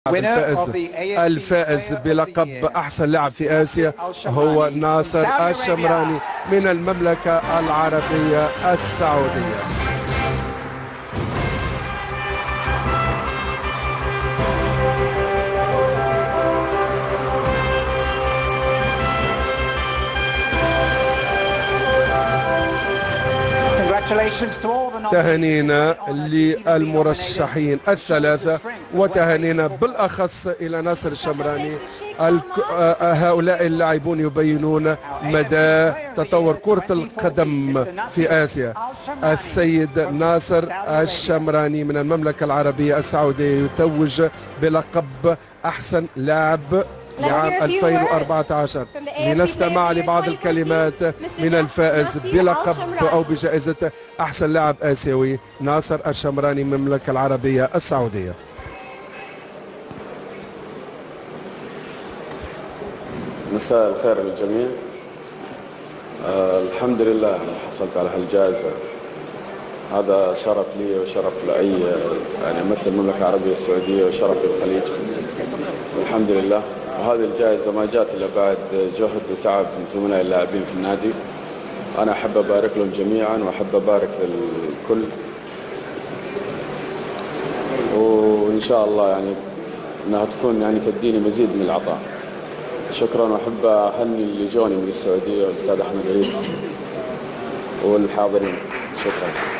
الفائز بلقب أحسن لاعب في آسيا هو ناصر الشمراني من المملكة العربية السعودية. تهانينا للمرشحين الثلاثة وتهانينا بالأخص إلى ناصر الشمراني. هؤلاء اللاعبون يبينون مدى تطور كرة القدم في آسيا. السيد ناصر الشمراني من المملكة العربية السعودية يتوج بلقب أحسن لاعب لعام 2014. لنستمع لبعض الكلمات من الفائز بلقب أو بجائزة أحسن لاعب آسيوي ناصر الشمراني من المملكة العربية السعودية. مساء الخير للجميع. الحمد لله حصلت على هالجائزة. هذا شرف لي وشرف لأي مثل المملكة العربية السعودية وشرف للخليج. الحمد لله. وهذه الجائزة ما جات إلا بعد جهد وتعب من زملاء اللاعبين في النادي. أنا أحب أبارك لهم جميعا وأحب أبارك للكل، وإن شاء الله أنها تكون تديني مزيد من العطاء. شكرا، وأحب أهني اللي جوني من السعودية والأستاذ أحمد عيد والحاضرين. شكرا.